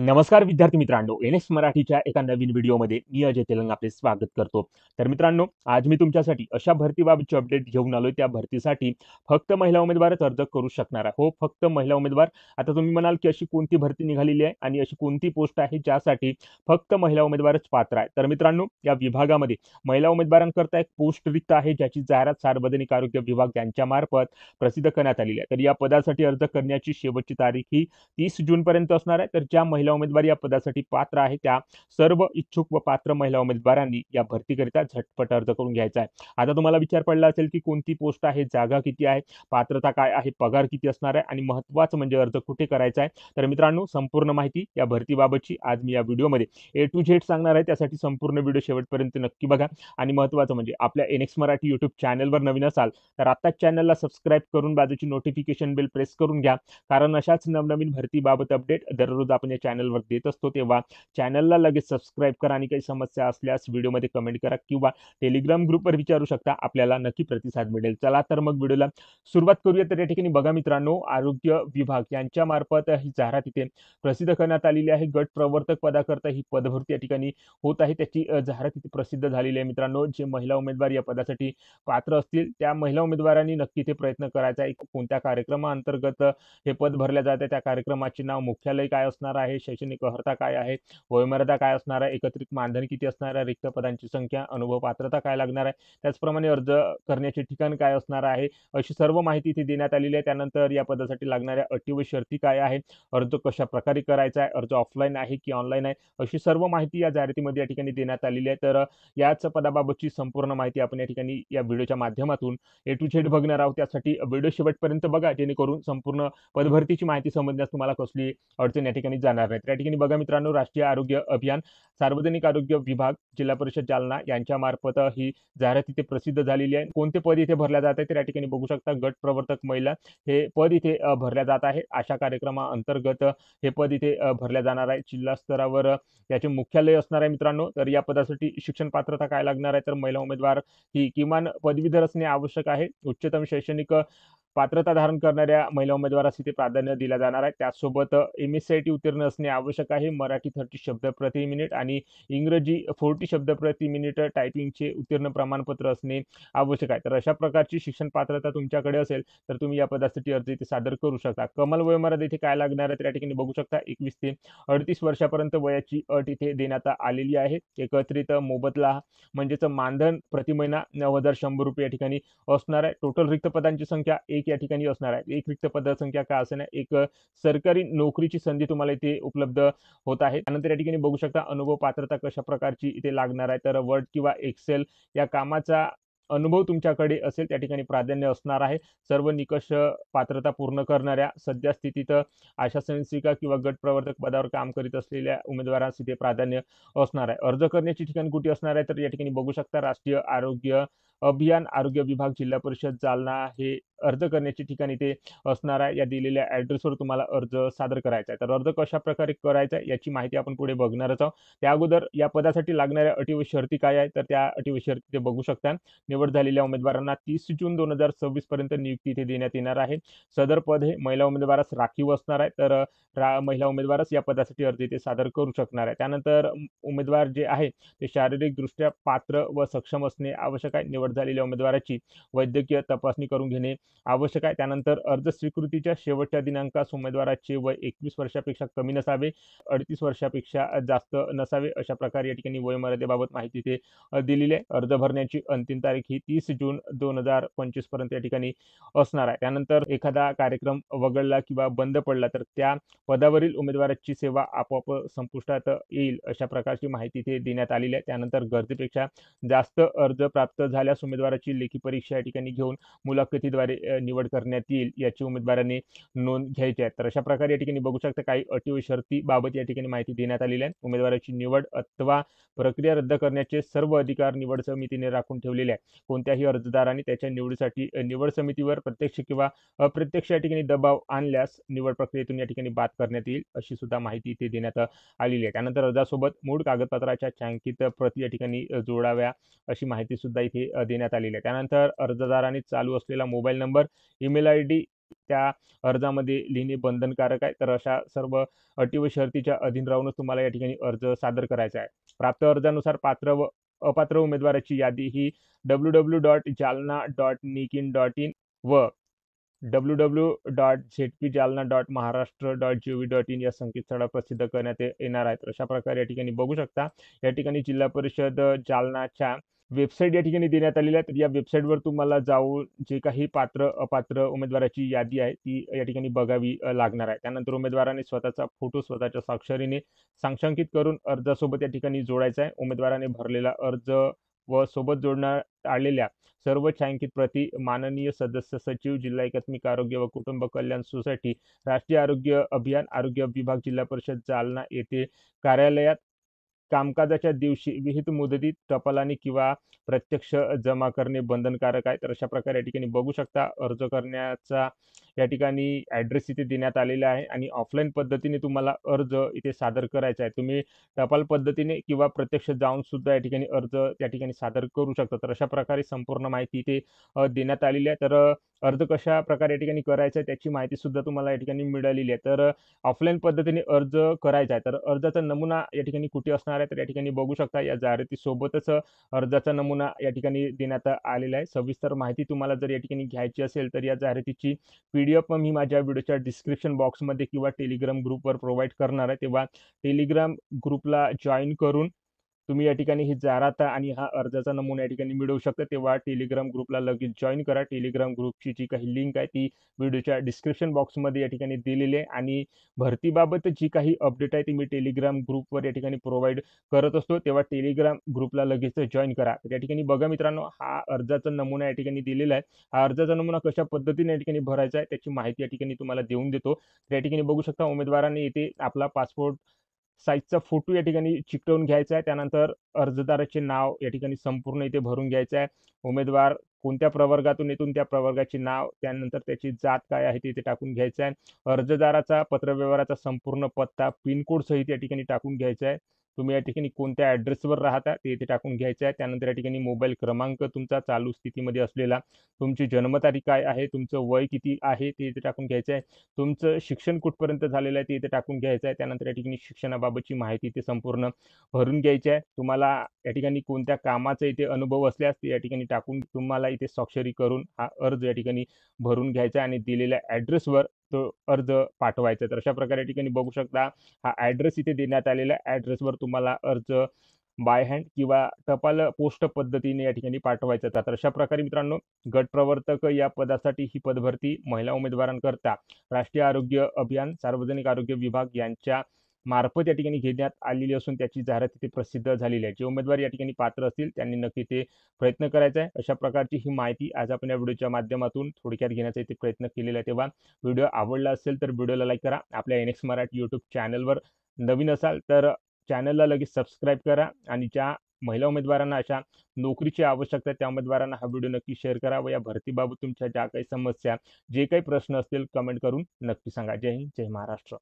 नमस्कार विद्यार्थी मित्रांनो, एन-एस मराठीच्या एका नवीन व्हिडिओमध्ये मी अजय तेलंग आपले स्वागत करतो. तर मित्रांनो, आज मी तुमच्यासाठी अशा भरतीबाबतची अपडेट घेऊन आलोय. त्या भरतीसाठी फक्त महिला उमेदवारच अर्ज करू शकणार आहे. हो, फक्त महिला उमेदवार. आता तुम्ही म्हणाल, की अशी कोणती भरती निघालेली आहे आणि अशी कोणती पोस्ट आहे ज्यासाठी फक्त महिला उमेदवारच पात्र आहे. तर मित्रांनो, या विभागामध्ये महिला उमेदवारांकरता एक पोस्ट रिक्त आहे, ज्याची जाहिरात सार्वजनिक आरोग्य विभाग यांच्यामार्फत प्रसिद्ध करण्यात आलेली आहे. तर या पदासाठी अर्ज करण्याची शेवटची तारीख ही 30 जूनपर्यंत असणार आहे. तर ज्या महिला उमेदवार या पदासाठी पात्र आहे त्या सर्व इच्छुक व पात्र महिला उमेदवारांनी या भरतीकरिता झटपट अर्ज करून घ्यायचा आहे. आता तुम्हाला विचार पडला असेल की कोणती पोस्ट आहे, जागा किती आहे, पात्रता काय आहे, पगार किती असणार आहे आणि महत्त्वाचं म्हणजे अर्ज कुठे करायचा आहे. तर मित्रांनो, संपूर्ण माहिती या भरतीबाबतची आज मी या व्हिडिओमध्ये ए टू झेड सांगणार आहे. त्यासाठी संपूर्ण व्हिडिओ शेवटपर्यंत नक्की बघा. आणि महत्त्वाचं म्हणजे आपल्या एन-एक्स मराठी यूट्यूब चॅनलवर नवीन असाल तर आत्ताच चॅनलला सबस्क्राईब करून बाजूची नोटिफिकेशन बेल प्रेस करून घ्या. कारण अशाच नवनवीन भरतीबाबत अपडेट दररोज आपण या चॅनलवर देत असतो. तेव्हा चॅनलला लगेच सबस्क्राईब करा आणि काही समस्या असल्यास व्हिडिओमध्ये कमेंट करा किंवा टेलिग्राम ग्रुपवर विचारू शकता. आपल्याला नक्की प्रतिसाद मिळेल. चला तर मग व्हिडिओला सुरुवात करूया. तर या ठिकाणी बघा मित्रांनो, आरोग्य विभाग यांच्यामार्फत ही जाहिरात इथे प्रसिद्ध करण्यात आलेली आहे. गट प्रवर्तक पदाकरता ही पदभरती या ठिकाणी होत आहे. त्याची जाहिरात इथे प्रसिद्ध झालेली आहे. मित्रांनो, जे महिला उमेदवार या पदासाठी पात्र असतील त्या महिला उमेदवारांनी नक्की ते प्रयत्न करायचा आहे. कोणत्या कार्यक्रमाअंतर्गत हे पद भरल्या जाते, त्या कार्यक्रमाचे नाव, मुख्यालय काय असणार आहे, शैक्षणिक अर्हता काय आहे, वयोमर्यादा काय असणार आहे, एकत्रित मानधन किती असणार आहे, रिक्त पदांची संख्या, अनुभव, पात्रता काय लागणार आहे, त्याचप्रमाणे अर्ज करण्याचे ठिकाण काय असणार आहे, अशी सर्व माहिती इथे देण्यात आलेली आहे. त्यानंतर या पदासाठी लागणाऱ्या अटी व शर्ती काय आहे, अर्ज कशा प्रकारे करायचा आहे, अर्ज ऑफलाईन आहे की ऑनलाईन आहे, अशी सर्व माहिती या जाहिरातीमध्ये या ठिकाणी देण्यात आलेली आहे. तर याच पदाबाबतची संपूर्ण माहिती आपण या ठिकाणी या व्हिडिओच्या माध्यमातून ए टू झेड बघणार आहोत. त्यासाठी व्हिडिओ शेवटपर्यंत बघा, जेणेकरून संपूर्ण पदभरतीची माहिती समजण्यास तुम्हाला कसली अडचण या ठिकाणी जाणार नाही. त्या ठिकाणी बघा मित्रांनो, राष्ट्रीय आरोग्य अभियान, सार्वजनिक आरोग्य विभाग, जिल्हा परिषद जालना यांच्यामार्फत ही जाहिरात इथे प्रसिद्ध झालेली आहे. कोणते पद इथे भरल्या जात आहे तर या ठिकाणी बघू शकता, गट प्रवर्तक महिला हे पद इथे भरल्या जात आहे. अशा कार्यक्रमाअंतर्गत हे पद इथे भरल्या जाणार आहे. जिल्हा स्तरावर याचे मुख्यालय असणार आहे मित्रांनो. तर या पदासाठी शिक्षण पात्रता काय लागणार आहे तर महिला उमेदवार ही किमान पदवीधर असणे आवश्यक आहे. उच्चतम शैक्षणिक पात्रता धारण करणाऱ्या महिला उमेदवारास इथे प्राधान्य दिलं जाणार आहे. त्याचसोबत एम-एस-सी-आय-टी उत्तीर्ण असणे आवश्यक आहे. मराठी 30 शब्द प्रति मिनिट आणि इंग्रजी 40 शब्द प्रति मिनिट टायपिंगचे उत्तीर्ण प्रमाणपत्र असणे आवश्यक आहे. तर अशा प्रकारची शिक्षण पात्रता तुमच्याकडे असेल तर तुम्ही या पदासाठी अर्ज इथे सादर करू शकता. कमाल वयोमर्यादा इथे काय लागणार आहे तर या ठिकाणी बघू शकता, 21 ते 38 वर्षापर्यंत वयाची अट इथे देण्यात आलेली आहे. एकत्रित मोबदला म्हणजेच मानधन प्रति महिना ₹9,100 या ठिकाणी असणार आहे. टोटल रिक्त पदांची संख्या 1 या ठिकाणी असणार आहे. एक रिक्त पदसंख्या का असेना, एक सरकारी नोकरीची संधी तुम्हाला इथे उपलब्ध होत आहे. त्यानंतर या ठिकाणी बघू शकता, अनुभव, पात्रता कशा प्रकारची इथे लागणार आहे तर वर्ड किंवा एक्सेल या कामाचा अनुभव तुमच्याकडे असेल त्या ठिकाणी प्राधान्य असणार आहे. सर्व निकष पात्रता पूर्ण करणाऱ्या, सध्या स्थितीत आशा स्वयंसेविका किंवा गट प्रवर्तक पदावर काम करीत असलेल्या उमेदवारांस इथे प्राधान्य असणार आहे. अर्ज करण्याची ठिकाण कुठे असणार आहे तर या ठिकाणी बघू शकता, राष्ट्रीय आरोग्य अभियान, आरोग्य विभाग, जिल्हा परिषद जालना हे अर्ज करण्याची ठिकाण इथे असणार आहे. या दिलेल्या ॲड्रेसवर तुम्हाला अर्ज सादर करायचा आहे. तर अर्ज कशा प्रकारे करायचा आहे याची माहिती आपण पुढे बघणारच आहोत. त्या अगोदर या पदासाठी लागणाऱ्या अटी व शर्ती काय आहे तर त्या अटी व शर्ती ते बघू शकता. निवड झालेल्या उमेदवारांना 30 जून 2026 पर्यंत नियुक्ती इथे देण्यात येणार आहे. सदर पद हे महिला उमेदवारास राखीव असणार आहे. तर महिला उमेदवारच या पदासाठी अर्ज इथे सादर करू शकणार आहे. त्यानंतर उमेदवार जे आहे ते शारीरिकदृष्ट्या पात्र व सक्षम असणे आवश्यक आहे. निवड झालेल्या उमेदवाराची वैद्यकीय तपासणी करून घेणे आवश्यक आहे. त्यानंतर अर्ज स्वीकृतीच्या शेवटच्या दिनांकास उमेदवाराचे वय 21 वर्षापेक्षा कमी नसावे, 38 वर्षापेक्षा जास्त नसावे. अशा प्रकारे या ठिकाणी वयोमर्यादेबाबत माहिती इथे दिलेली आहे. अर्ज भरण्याची अंतिम तारीख ही 30 जून 2025 पर्यंत या ठिकाणी असणार आहे. त्यानंतर एखादा कार्यक्रम वगळला किंवा बंद पडला तर त्या पदावरील उमेदवाराची सेवा आपोआप संपुष्टात येईल, अशा प्रकारची माहिती इथे देण्यात आलेली आहे. त्यानंतर गरजेपेक्षा जास्त अर्ज प्राप्त झाल्यास उमेदवाराची लेखी परीक्षा या ठिकाणी घेऊन मुलाखतीद्वारे निवड करण्यात येईल, याची उमेदवारांनी नोंद घ्यायची आहे. तर अशा प्रकारे या ठिकाणी बघू शकता, काही अटी व शर्ती बाबत या ठिकाणी माहिती देण्यात आलेली आहे. उमेदवाराची निवड अथवा प्रक्रिया रद्द करण्याचे सर्व अधिकार निवड समितीने राखून ठेवलेले आहे. कोणत्याही अर्जदाराने त्याच्या निवडीसाठी निवड समितीवर प्रत्यक्ष किंवा अप्रत्यक्ष या ठिकाणी दबाव आणल्यास निवड प्रक्रियेतून या ठिकाणी बाद करण्यात येईल, अशी सुद्धा माहिती इथे देण्यात आलेली आहे. त्यानंतर अर्जासोबत मूळ कागदपत्राच्या छायांकित प्रती या ठिकाणी जोडाव्या, अशी माहिती सुद्धा इथे देण्यात आलेली आहे. त्यानंतर अर्जदारांनी चालू असलेला मोबाईल नंबर, ईमेल आयडी त्या अर्जामध्ये लिहिणे बंधनकारक आहे. तर अशा सर्व अटी व शर्तीच्या अधीन राहूनच तुम्हाला या ठिकाणी अर्ज सादर करायचा आहे. प्राप्त अर्जानुसार पात्र व अपात्र उमेदवाराची यादी ही www.jalna.nikin.in व www.zpjalna.maharashtra.gov.in या संकेतस्थळावर प्रसिद्ध करण्यात येणार आहेत. अशा प्रकारे या ठिकाणी बघू शकता. या ठिकाणी जिल्हा परिषद जालनाच्या वेबसाईट या ठिकाणी देण्यात आलेली आहे. तर या वेबसाईटवर तुम्हाला जाऊन जे काही पात्र, अपात्र उमेदवाराची यादी आहे ती या ठिकाणी बघावी लागणार आहे. त्यानंतर उमेदवाराने स्वतःचा फोटो स्वतःच्या स्वाक्षरीने साक्षांकित करून अर्जासोबत या ठिकाणी जोडायचा आहे. उमेदवाराने भरलेला अर्ज व सोबत जोडण्यात आलेल्या सर्व छायांकित प्रती माननीय सदस्य सचिव, जिल्हा एकात्मिक आरोग्य व कुटुंब कल्याण सोसायटी, राष्ट्रीय आरोग्य अभियान, आरोग्य विभाग, जिल्हा परिषद जालना येथे कार्यालयात कामकाजाच्या दिवशी विहित मुदतीत टपालाने किंवा प्रत्यक्ष जमा करणे बंधनकारक आहे. तर अशा प्रकारे या ठिकाणी बघू शकता अर्ज करण्याचा या ठिकाणी ॲड्रेस इथे देण्यात आलेला आहे आणि ऑफलाईन पद्धतीने तुम्हाला अर्ज इथे सादर करायचा आहे. तुम्ही टपाल पद्धतीने किंवा प्रत्यक्ष जाऊन सुद्धा या ठिकाणी अर्ज त्या ठिकाणी सादर करू शकता. तर अशा प्रकारे संपूर्ण माहिती इथे देण्यात आलेली आहे. तर अर्ज कशा प्रकारे या ठिकाणी करायचा आहे त्याची माहिती सुद्धा तुम्हाला या ठिकाणी मिळालेली आहे. तर ऑफलाईन पद्धतीने अर्ज करायचा आहे. तर अर्जाचा नमुना या ठिकाणी कुठे असणार आहे तर या ठिकाणी बघू शकता. या जाहिरातीसोबतच अर्जाचा नमुना या ठिकाणी देण्यात आलेला आहे. सविस्तर माहिती तुम्हाला जर या ठिकाणी घ्यायची असेल तर या जाहिरातीची PDF मी माझ्या व्हिडिओच्या डिस्क्रिप्शन बॉक्समध्ये किंवा टेलिग्राम ग्रुपवर प्रोव्हाईड करणार आहे. तेव्हा टेलिग्राम ग्रुपला जॉइन करून तुम्ही या ठिकाणी ही जाहिरात आणि हा अर्जाचा नमुना या ठिकाणी मिळवू शकता. तेव्हा टेलिग्राम ग्रुपला लगेच जॉइन करा. टेलिग्राम ग्रुपची जी काही लिंक आहे ती व्हिडिओच्या डिस्क्रिप्शन बॉक्समध्ये या ठिकाणी दिलेली आहे आणि भरतीबाबत जी काही अपडेट आहे ती मी टेलिग्राम ग्रुपवर या ठिकाणी प्रोव्हाईड करत असतो. तेव्हा टेलिग्राम ग्रुपला लगेच जॉइन करा. तर या ठिकाणी बघा मित्रांनो, हा अर्जाचा नमुना या ठिकाणी दिलेला आहे. हा अर्जाचा नमुना कशा पद्धतीने या ठिकाणी भरायचा आहे त्याची माहिती या ठिकाणी तुम्हाला देऊन देतो. तर या ठिकाणी बघू शकता उमेदवारांनी इथे आपला पासपोर्ट साईजचा फोटो या ठिकाणी चिकटवून घ्यायचा आहे. त्यानंतर अर्जदाराचे नाव या ठिकाणी संपूर्ण इथे भरून घ्यायचं आहे. उमेदवार कोणत्या प्रवर्गातून येतो त्या प्रवर्गाचे नाव, त्यानंतर त्याची जात काय आहे ते इथे टाकून घ्यायचं आहे. अर्जदाराचा पत्रव्यवहाराचा संपूर्ण पत्ता, पिनकोड सहित या ठिकाणी टाकून घ्यायचा आहे. तुम्ही या ठिकाणी कोणत्या ॲड्रेसवर राहता ते इथे टाकून घ्यायचं आहे. त्यानंतर या ठिकाणी मोबाईल क्रमांक तुमचा चालू स्थितीमध्ये असलेला, तुमची जन्मतारीख काय आहे, तुमचं वय किती आहे ते इथे टाकून घ्यायचं आहे. तुमचं शिक्षण कुठपर्यंत झालेलं आहे ते इथे टाकून घ्यायचं आहे. त्यानंतर या ठिकाणी शिक्षणाबाबतची माहिती ते संपूर्ण भरून घ्यायची आहे. तुम्हाला या ठिकाणी कोणत्या कामाचा इथे अनुभव असल्यास ते या ठिकाणी टाकून तुम्हाला इथे स्वाक्षरी करून हा अर्ज या ठिकाणी भरून घ्यायचा आणि दिलेल्या ॲड्रेसवर तो अर्ज पाठवायचा. तर अशा प्रकारे या ठिकाणी बघू शकता हा ॲड्रेस इथे देण्यात आलेला ॲड्रेसवर तुम्हाला अर्ज बाय हँड किंवा टपाल पोस्ट पद्धतीने या ठिकाणी पाठवायचा. तर अशा प्रकारे मित्रांनो, गट प्रवर्तक या पदासाठी ही पदभरती महिला उमेदवारांकरता राष्ट्रीय आरोग्य अभियान, सार्वजनिक आरोग्य विभाग यांच्या मार्फत या ठिकाणी घेण्यात आलेली असून त्याची जाहिरात इथे प्रसिद्ध झालेली आहे. जे उमेदवार या ठिकाणी पात्र असतील त्यांनी नक्की ते प्रयत्न करायचा आहे. अशा प्रकारची ही माहिती आज आपण या व्हिडिओच्या माध्यमातून थोडक्यात घेण्याचा इथे प्रयत्न केलेला आहे. तेव्हा व्हिडिओ आवडला असेल तर व्हिडिओला लाईक करा. आपल्या NX मराठी यूट्यूब चॅनलवर नवीन असाल तर चॅनलला लगेच सबस्क्राईब करा आणि ज्या महिला उमेदवारांना अशा नोकरीची आवश्यकता आहे त्या उमेदवारांना हा व्हिडिओ नक्की शेअर करा व या भरतीबाबत तुमच्या ज्या काही समस्या, जे काही प्रश्न असतील कमेंट करून नक्की सांगा. जय हिंद, जय महाराष्ट्र.